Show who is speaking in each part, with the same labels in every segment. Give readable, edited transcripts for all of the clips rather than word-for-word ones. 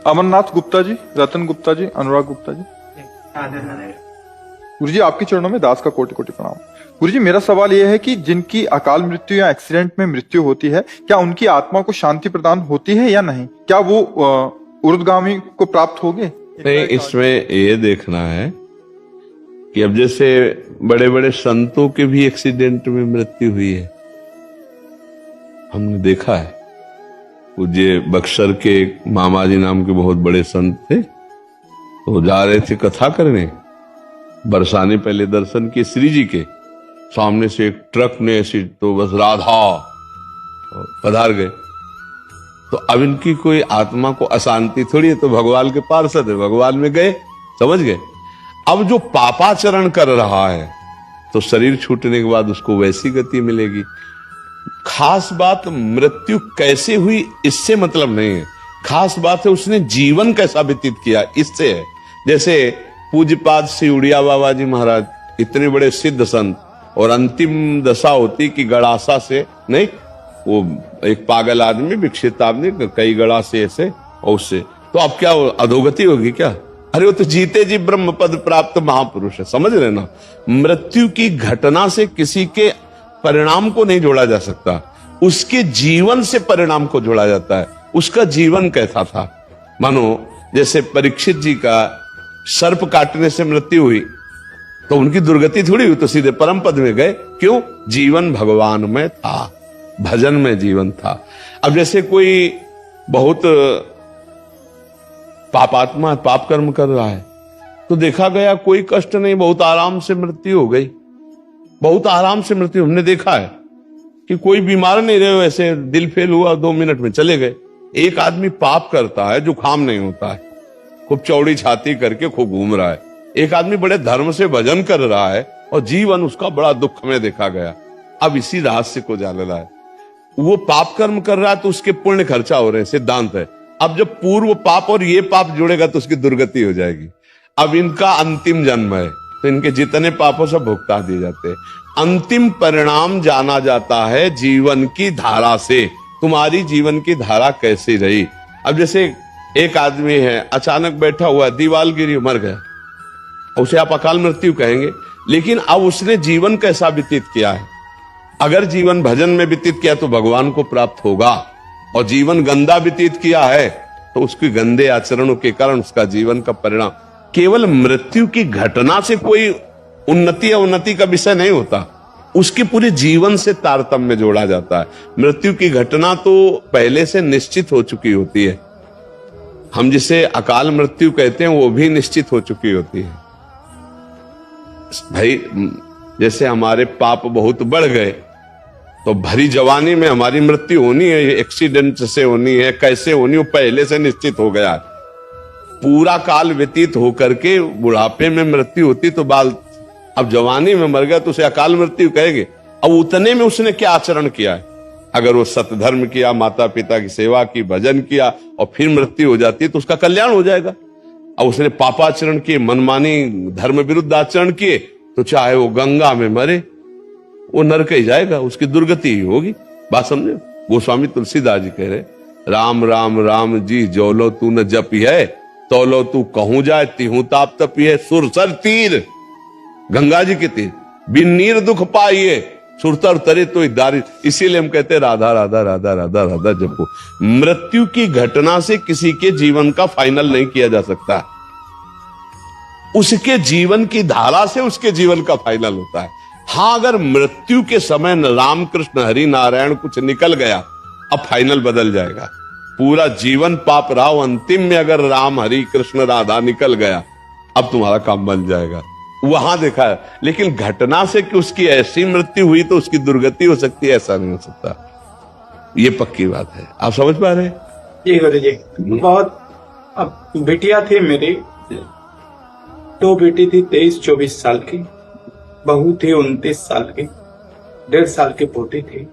Speaker 1: अमरनाथ गुप्ता जी, रतन गुप्ता जी, अनुराग गुप्ता जी। गुरु जी आपके चरणों में दास का कोटि कोटि प्रणाम। गुरु जी मेरा सवाल यह है कि जिनकी अकाल मृत्यु या एक्सीडेंट में मृत्यु होती है, क्या उनकी आत्मा को शांति प्रदान होती है या नहीं? क्या वो ऊर्ध्वगामी को प्राप्त होंगे?
Speaker 2: नहीं, इसमें ये देखना है कि अब जैसे बड़े बड़े संतों के भी एक्सीडेंट में मृत्यु हुई है, हमने देखा है। पूज्य बक्सर के मामा जी नाम के बहुत बड़े संत थे, तो जा रहे थे कथा करने, बरसाने पहले दर्शन किए श्री जी के, सामने से एक ट्रक ने ऐसी तो बस राधा पधार गए। तो अब इनकी कोई आत्मा को अशांति थोड़ी है, तो भगवान के पार्षद है, भगवान में गए, समझ गए। अब जो पापाचरण कर रहा है तो शरीर छूटने के बाद उसको वैसी गति मिलेगी। खास बात मृत्यु कैसे हुई इससे मतलब नहीं है, खास बात है उसने जीवन कैसा व्यतीत किया, इससे है। जैसे पूज्यपाद श्री उड़िया बाबा जी महाराज इतने बड़े सिद्ध संत, और अंतिम दशा होती कि गड़ासा से नहीं, वो एक पागल आदमी, विकसित आदमी, कई गड़ा से ऐसे और उससे, तो अब क्या अधोगति होगी क्या? अरे वो तो जीते जी ब्रह्म पद प्राप्त महापुरुष है, समझ रहे ना। मृत्यु की घटना से किसी के परिणाम को नहीं जोड़ा जा सकता, उसके जीवन से परिणाम को जोड़ा जाता है। उसका जीवन कैसा था? मानो जैसे परीक्षित जी का सर्प काटने से मृत्यु हुई, तो उनकी दुर्गति थोड़ी हुई, तो सीधे परम पद में गए। क्यों? जीवन भगवान में था, भजन में जीवन था। अब जैसे कोई बहुत पापात्मा पाप कर्म कर रहा है, तो देखा गया कोई कष्ट नहीं, बहुत आराम से मृत्यु हो गई, बहुत आराम से मृत्यु। हमने देखा है कि कोई बीमार नहीं रहे, वैसे दिल फेल हुआ 2 मिनट में चले गए। एक आदमी पाप करता है, जुकाम नहीं होता है, खूब चौड़ी छाती करके खूब घूम रहा है। एक आदमी बड़े धर्म से भजन कर रहा है और जीवन उसका बड़ा दुख में देखा गया। अब इसी रहस्य को जानना है। वो पाप कर्म कर रहा है तो उसके पुण्य खर्चा हो रहे हैं, सिद्धांत है। अब जब पूर्व पाप और ये पाप जुड़ेगा तो उसकी दुर्गति हो जाएगी। अब इनका अंतिम जन्म है, तो इनके जितने पापों से भुगता दिए जाते हैं। अंतिम परिणाम जाना जाता है जीवन की धारा से। तुम्हारी जीवन की धारा कैसी रही? अब जैसे एक आदमी है, अचानक बैठा हुआ, दीवार गिरी, मर गया, उसे आप अकाल मृत्यु कहेंगे, लेकिन अब उसने जीवन कैसा व्यतीत किया है? अगर जीवन भजन में व्यतीत किया तो भगवान को प्राप्त होगा, और जीवन गंदा व्यतीत किया है तो उसके गंदे आचरणों के कारण उसका जीवन का परिणाम। केवल मृत्यु की घटना से कोई उन्नति या उन्नति का विषय नहीं होता, उसके पूरे जीवन से तारतम्य जोड़ा जाता है। मृत्यु की घटना तो पहले से निश्चित हो चुकी होती है, हम जिसे अकाल मृत्यु कहते हैं वो भी निश्चित हो चुकी होती है। भाई जैसे हमारे पाप बहुत बढ़ गए तो भरी जवानी में हमारी मृत्यु होनी है, एक्सीडेंट से होनी है, कैसे होनी, वो पहले से निश्चित हो गया। पूरा काल व्यतीत होकर के बुढ़ापे में मृत्यु होती तो बाल, अब जवानी में मर गया तो उसे अकाल मृत्यु कहेंगे। अब उतने में उसने क्या आचरण किया है? अगर वो सतधर्म किया, माता पिता की सेवा की, भजन किया, और फिर मृत्यु हो जाती है तो उसका कल्याण हो जाएगा। अब उसने पापाचरण किए, मनमानी धर्म विरुद्ध आचरण किए, तो चाहे वो गंगा में मरे, वो नरक ही जाएगा, उसकी दुर्गति ही होगी। बात समझे? गोस्वामी तुलसीदास जी कह रहे, राम राम राम जी जोलो तू न जपी है, तोलो तू कहूं जाए तिहू ताप तपी है। सुरसर तीर, गंगा जी के तीर, बिन नीर दुख पाइए, सुरतर तरे तो दारी। इसीलिए हम कहते हैं राधा राधा राधा राधा राधा जपो। मृत्यु की घटना से किसी के जीवन का फाइनल नहीं किया जा सकता, उसके जीवन की धारा से उसके जीवन का फाइनल होता है। हाँ, अगर मृत्यु के समय राम कृष्ण हरि नारायण कुछ निकल गया, अब फाइनल बदल जाएगा। पूरा जीवन पाप रहा, अंतिम में अगर राम हरि कृष्ण राधा निकल गया, अब तुम्हारा काम बन जाएगा। वहां देखा है। लेकिन घटना से कि उसकी ऐसी मृत्यु हुई तो उसकी दुर्गति हो सकती है, ऐसा नहीं हो सकता। ये पक्की बात है। आप समझ पा रहे हैं?
Speaker 3: जी गुरु जी, बहुत। अब बिटिया थी मेरी, 2 बेटी थी, 23-24 साल की, बहू थी 29 साल की, 1.5 साल की पोती थी।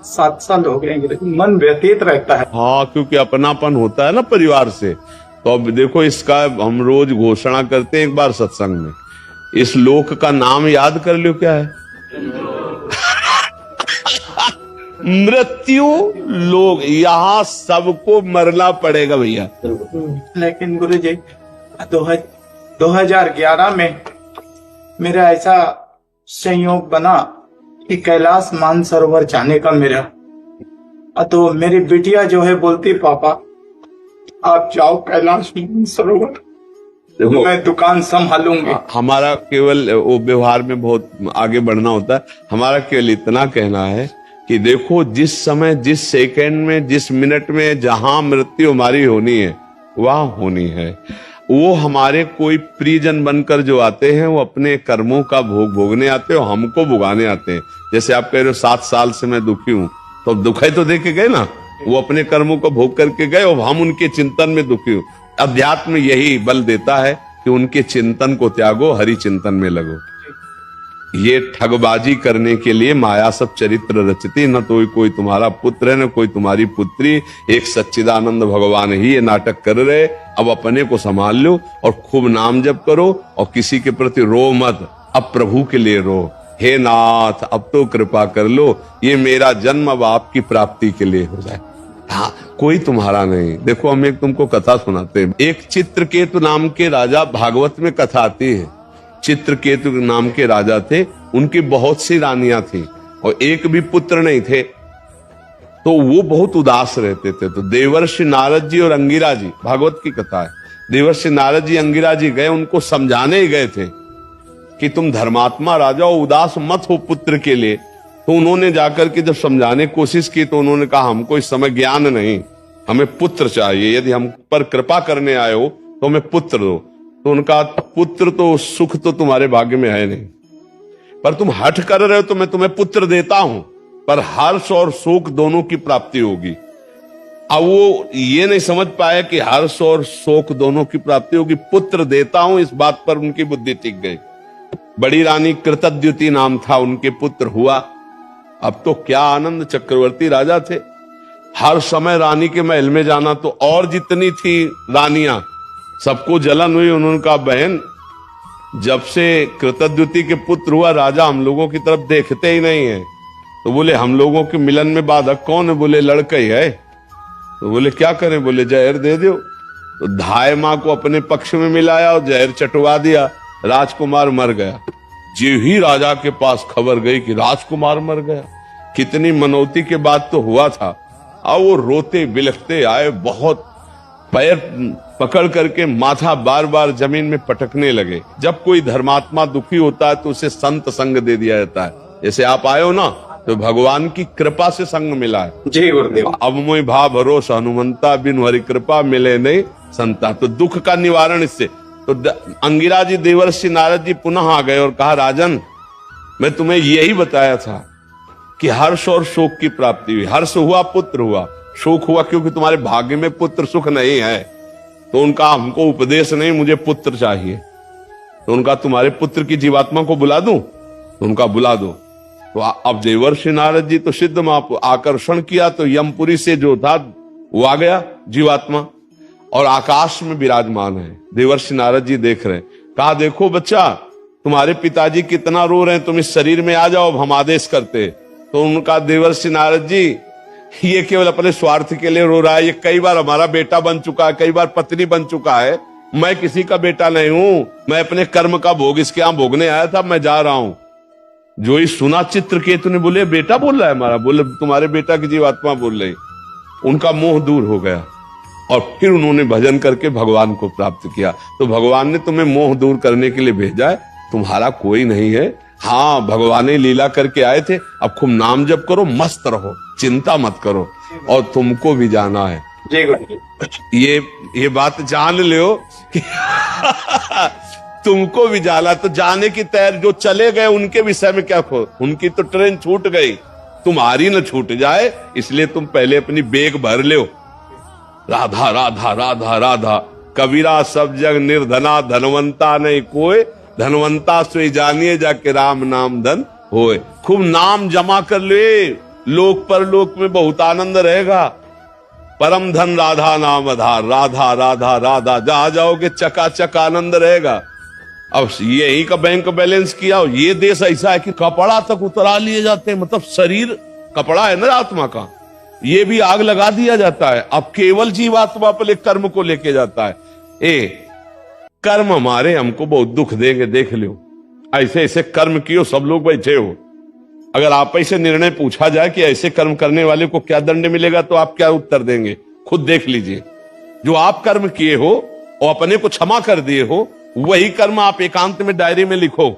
Speaker 3: 7 साल हो गए, मन व्यतीत रहता है।
Speaker 2: हाँ, क्योंकि अपनापन होता है ना परिवार से। तो अब देखो, इसका हम रोज घोषणा करते हैं एक बार सत्संग में, इस लोक का नाम याद कर लो, क्या है? मृत्यु लोग यहाँ सबको मरना पड़ेगा भैया।
Speaker 3: लेकिन गुरुजी 2011 में मेरा ऐसा संयोग बना कि कैलाश मानसरोवर जाने का मेरा, तो मेरी बिटिया जो है बोलती पापा आप जाओ कैलाश मानसरोवर,
Speaker 2: देखो
Speaker 3: मैं दुकान संभालूंगी।
Speaker 2: हमारा केवल वो व्यवहार में बहुत आगे बढ़ना होता है। हमारा केवल इतना कहना है कि देखो जिस समय, जिस सेकंड में, जिस मिनट में जहां मृत्यु हमारी होनी है वहां होनी है। वो हमारे कोई प्रियजन बनकर जो आते हैं वो अपने कर्मों का भोग भोगने आते हैं और हमको भुगाने आते हैं। जैसे आप कह रहे हो 7 साल से मैं दुखी हूं, तो अब दुखाई तो दे के गए ना, वो अपने कर्मों को भोग करके गए और हम उनके चिंतन में दुखी हूं। अध्यात्म यही बल देता है कि उनके चिंतन को त्यागो, हरि चिंतन में लगो। ये ठगबाजी करने के लिए माया सब चरित्र रचती, न तो कोई तुम्हारा पुत्र है न कोई तुम्हारी पुत्री, एक सच्चिदानंद भगवान ही ये नाटक कर रहे। अब अपने को संभाल लो और खूब नाम जप करो और किसी के प्रति रो मत, अब प्रभु के लिए रो। हे नाथ अब तो कृपा कर लो, ये मेरा जन्म अब आपकी प्राप्ति के लिए हो जाए। हाँ, कोई तुम्हारा नहीं। देखो हम एक तुमको कथा सुनाते हैं। एक चित्रकेतु नाम के राजा, भागवत में कथा आती है। चित्रकेतु नाम के राजा थे, उनकी बहुत सी रानियां थी और एक भी पुत्र नहीं थे, तो वो बहुत उदास रहते थे। तो देवर्षि नारद जी और अंगिरा जी, भागवत की कथा है, देवर्षि नारद जी अंगिरा जी गए, उनको समझाने ही गए थे कि तुम धर्मात्मा राजा हो, उदास मत हो पुत्र के लिए। तो उन्होंने जाकर के जब समझाने की कोशिश की तो उन्होंने कहा हमको इस समय ज्ञान नहीं, हमें पुत्र चाहिए, यदि हम पर कृपा करने आए हो तो हमें पुत्र दो। तो उनका पुत्र तो सुख तो तुम्हारे भाग्य में है नहीं, पर तुम हठ कर रहे हो तो मैं तुम्हें पुत्र देता हूं, पर हर्ष और शोक दोनों की प्राप्ति होगी। अब वो ये नहीं समझ पाए कि हर्ष और शोक दोनों की प्राप्ति होगी, पुत्र देता हूं, इस बात पर उनकी बुद्धि टिक गई। बड़ी रानी कृतद्युति नाम था, उनके पुत्र हुआ। अब तो क्या आनंद, चक्रवर्ती राजा थे, हर समय रानी के महल में जाना। तो और जितनी थी रानियां सबको जलन हुई। उन्होंने कहा बहन जब से कृतद्युति के पुत्र हुआ राजा हम लोगों की तरफ देखते ही नहीं है। तो बोले हम लोगों के मिलन में बाधक कौन है? बोले लड़का ही है। तो बोले क्या करें? बोले जहर दे दो। तो धाय मां को अपने पक्ष में मिलाया और जहर चटवा दिया, राजकुमार मर गया। जो ही राजा के पास खबर गई कि राजकुमार मर गया, कितनी मनौती के बाद तो हुआ था। अब वो रोते बिलखते आए, बहुत पैर पकड़ करके माथा बार बार जमीन में पटकने लगे। जब कोई धर्मात्मा दुखी होता है तो उसे संत संग दे दिया जाता है। जैसे आप आए हो ना, तो भगवान की कृपा से संग मिला है।
Speaker 3: जय गुरुदेव।
Speaker 2: अब मोई भा भरोसा हनुमंता, बिन हरि कृपा मिले नहीं संता। तो दुख का निवारण इससे। तो अंगिरा जी देवर्षि नारद जी पुनः आ गए और कहा राजन मैं तुम्हें यही बताया था कि हर्ष और शोक की प्राप्ति हुई। हर्ष हुआ पुत्र हुआ, शोक हुआ क्योंकि तुम्हारे भाग्य में पुत्र सुख नहीं है। तो उनका हमको उपदेश नहीं, मुझे पुत्र चाहिए। तो उनका तुम्हारे पुत्र की जीवात्मा को बुला दूं? तो उनका बुला दो। तो अब देवर्षि नारद जी तो सिद्ध मां आकर्षण किया, तो यमपुरी से जो था वो आ गया जीवात्मा और आकाश में विराजमान है। देवर्षि नारद जी देख रहे हैं। कहा देखो बच्चा तुम्हारे पिताजी कितना रो रहे हैं, तुम इस शरीर में आ जाओ, अब हम आदेश करते। तो उनका देवर्षि नारद जी ये केवल अपने स्वार्थ के लिए रो रहा है। ये कई बार हमारा बेटा बन चुका है, कई बार पत्नी बन चुका है, मैं किसी का बेटा नहीं हूं, मैं अपने कर्म का भोग इसके यहां भोगने आया था, मैं जा रहा हूं। जो ही सुना चित्रकेतु ने बोले बेटा बोल रहा है हमारा, बोले तुम्हारे बेटा की जीवात्मा बोल रही। उनका मोह दूर हो गया और फिर उन्होंने भजन करके भगवान को प्राप्त किया। तो भगवान ने तुम्हें मोह दूर करने के लिए भेजा है, तुम्हारा कोई नहीं है। हाँ भगवान ने लीला करके आए थे। अब खूब नाम जप करो, मस्त रहो, चिंता मत करो, और तुमको भी जाना है।
Speaker 3: जय गुरुदेव।
Speaker 2: ये बात जान लो कि तुमको भी जाना। तो जाने की तैयारी, जो चले गए उनके विषय में क्या खो, उनकी तो ट्रेन छूट गई, तुम्हारी न छूट जाए, इसलिए तुम पहले अपनी बेग भर लो। राधा राधा राधा राधा, कबीरा सब जग निर्धना, धनवंता नहीं कोई, धनवंता सोई जानिए जाके राम नाम धन होए। खूब नाम जमा कर ले, लोक पर लोक में बहुत आनंद रहेगा। परम धन राधा नाम आधार, राधा राधा राधा, जहां जाओगे चकाचक आनंद रहेगा। अब यही का बैंक बैलेंस किया। ये देश ऐसा है कि कपड़ा तक उतरा लिए जाते हैं, मतलब शरीर कपड़ा है ना आत्मा का, ये भी आग लगा दिया जाता है। अब केवल जीवात्मा पर कर्म को लेके जाता है। कर्म हमारे हमको बहुत दुख देंगे, देख लो। ऐसे ऐसे कर्म कियो, सब लोग बैठे हो, अगर आप ऐसे निर्णय पूछा जाए कि ऐसे कर्म करने वाले को क्या दंड मिलेगा, तो आप क्या उत्तर देंगे? खुद देख लीजिए। जो आप कर्म किए हो और अपने को क्षमा कर दिए हो, वही कर्म आप एकांत में डायरी में लिखो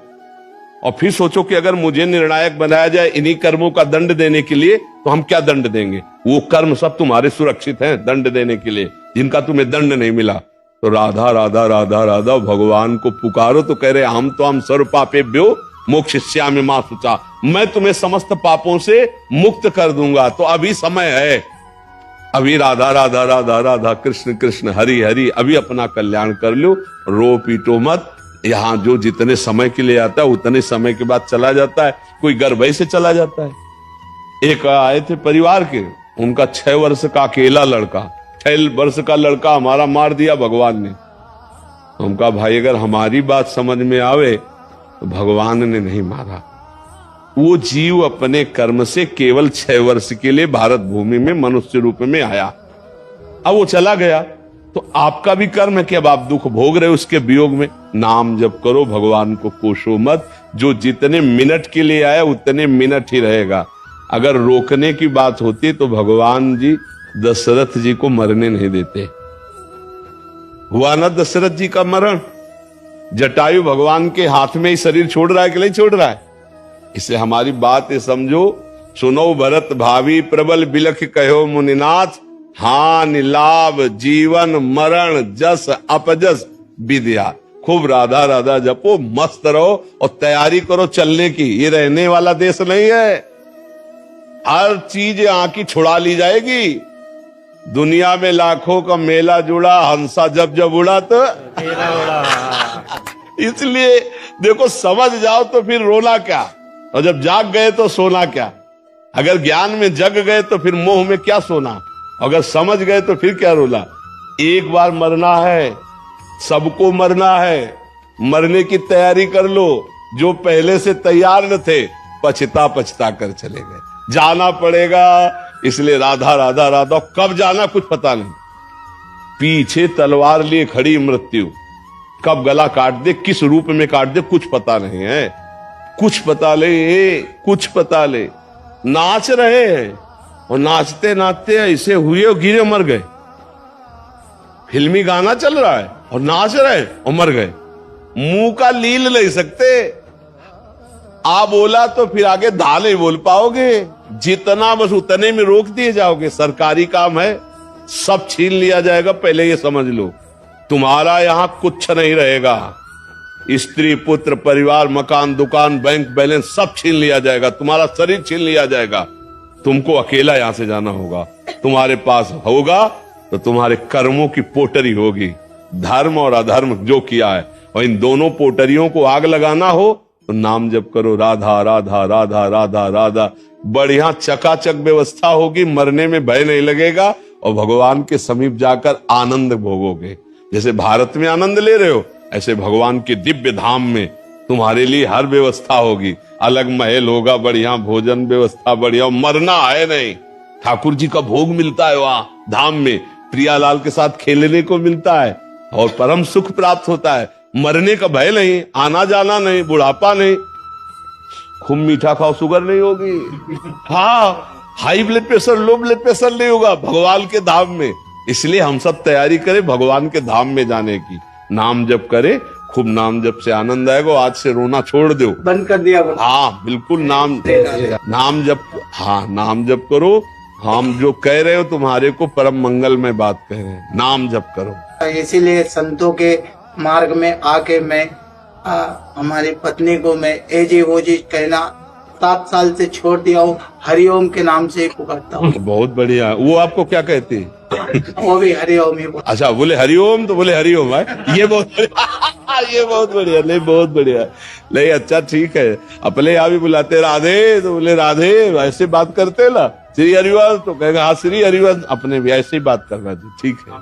Speaker 2: और फिर सोचो कि अगर मुझे निर्णायक बनाया जाए इन्हीं कर्मों का दंड देने के लिए, तो हम क्या दंड देंगे? वो कर्म सब तुम्हारे सुरक्षित हैं दंड देने के लिए, जिनका तुम्हें दंड नहीं मिला। तो राधा राधा राधा राधा भगवान को पुकारो तो कह रहे हम सर्व पापेभ्यो मोक्षयिष्यामि मा शुचा, मैं तुम्हें समस्त पापों से मुक्त कर दूंगा। तो अभी समय है, अभी राधा राधा राधा राधा कृष्ण कृष्ण हरि हरि, अभी अपना कल्याण कर लो, रो पीटो मत। यहाँ जो जितने समय के लिए आता है उतने समय के बाद चला जाता है, कोई गर्भ से चला जाता है। एक आए थे परिवार के, उनका 6 वर्ष का अकेला लड़का, 6 वर्ष का लड़का हमारा मार दिया भगवान ने। उनका भाई अगर हमारी बात समझ में आवे तो भगवान ने नहीं मारा, वो जीव अपने कर्म से केवल 6 वर्ष के लिए भारत भूमि में मनुष्य रूप में आया, अब वो चला गया। तो आपका भी कर्म है कि अब आप दुख भोग रहे हो उसके वियोग में। नाम जप करो, भगवान को कोसो मत। जो जितने मिनट के लिए आया उतने मिनट ही रहेगा। अगर रोकने की बात होती तो भगवान जी दशरथ जी को मरने नहीं देते। हुआ ना दशरथ जी का मरण, जटायु भगवान के हाथ में ही शरीर छोड़ रहा है कि नहीं छोड़ रहा है? इससे हमारी बात ये समझो, सुनो भरत भावी प्रबल बिलख कहो मुनिनाथ, हानि लाभ जीवन मरण जस अपजस विद्या। खूब राधा राधा जपो, मस्त रहो और तैयारी करो चलने की। ये रहने वाला देश नहीं है, हर चीज यहाँ की छुड़ा ली जाएगी। दुनिया में लाखों का मेला जुड़ा, हंसा जब जब उड़ा तो इसलिए देखो, समझ जाओ तो फिर रोना क्या, और जब जाग गए तो सोना क्या। अगर ज्ञान में जग गए तो फिर मोह में क्या सोना, अगर समझ गए तो फिर क्या रोला। एक बार मरना है, सबको मरना है, मरने की तैयारी कर लो। जो पहले से तैयार न थे पछता पछता कर चले गए, जाना पड़ेगा। इसलिए राधा राधा राधा, कब जाना कुछ पता नहीं। पीछे तलवार लिए खड़ी मृत्यु, कब गला काट दे, किस रूप में काट दे, कुछ पता नहीं है। कुछ पता ले, कुछ पता ले। नाच रहे हैं और नाचते नाचते ऐसे हुए और गिरे मर गए। फिल्मी गाना चल रहा है और नाच रहे और मर गए। मुंह का लील नहीं सकते, आ बोला तो फिर आगे धा नहीं बोल पाओगे। जितना बस उतने में रोक दिए जाओगे। सरकारी काम है, सब छीन लिया जाएगा, पहले ये समझ लो। तुम्हारा यहां कुछ नहीं रहेगा। स्त्री पुत्र परिवार मकान दुकान बैंक बैलेंस सब छीन लिया जाएगा, तुम्हारा शरीर छीन लिया जाएगा। तुमको अकेला यहां से जाना होगा। तुम्हारे पास होगा तो तुम्हारे कर्मों की पोटरी होगी, धर्म और अधर्म जो किया है, और इन दोनों पोटरियों को आग लगाना हो तो नाम जप करो, राधा राधा राधा राधा राधा। बढ़िया चकाचक व्यवस्था होगी, मरने में भय नहीं लगेगा और भगवान के समीप जाकर आनंद भोगोगे। जैसे भारत में आनंद ले रहे हो, ऐसे भगवान के दिव्य धाम में तुम्हारे लिए हर व्यवस्था होगी। अलग महल होगा, बढ़िया भोजन व्यवस्था बढ़िया, मरना है नहीं। ठाकुर जी का भोग मिलता है वहां धाम में, प्रियालाल के साथ खेलने को मिलता है और परम सुख प्राप्त होता है। मरने का भय नहीं, आना जाना नहीं, बुढ़ापा नहीं। खूब मीठा खाओ, शुगर नहीं होगी। हाँ, high blood pressure low blood pressure नहीं होगा भगवान के धाम में। इसलिए हम सब तैयारी करें भगवान के धाम में जाने की। नाम जप करे, खूब नाम जप से आनंद आएगा। आज से रोना छोड़ दो,
Speaker 3: बंद कर दिया।
Speaker 2: हाँ बिल्कुल, नाम जप, हाँ नाम जप करो। हम जो कह रहे हो तुम्हारे को परम मंगल में बात कह रहे हैं, नाम जप करो।
Speaker 4: इसीलिए संतों के मार्ग में आके मैं हमारी पत्नी को मैं एजी वोजी कहना 7 साल से छोड़ दिया हूँ। हरिओम के नाम से पुकारता हूँ।
Speaker 2: बहुत बढ़िया। वो आपको क्या कहती है?
Speaker 4: वो भी हरिओम ही।
Speaker 2: अच्छा, बोले हरिओम तो बोले हरिओम है। ये बहुत ये बहुत बढ़िया, नहीं बहुत बढ़िया, नहीं अच्छा ठीक है। अपने यहाँ भी बुलाते राधे तो बोले राधे, ऐसे बात करते ना। श्री हरिवंश तो कहेगा हाँ श्री हरिवंश, अपने भी ऐसे ही बात करना चाहिए। ठीक है।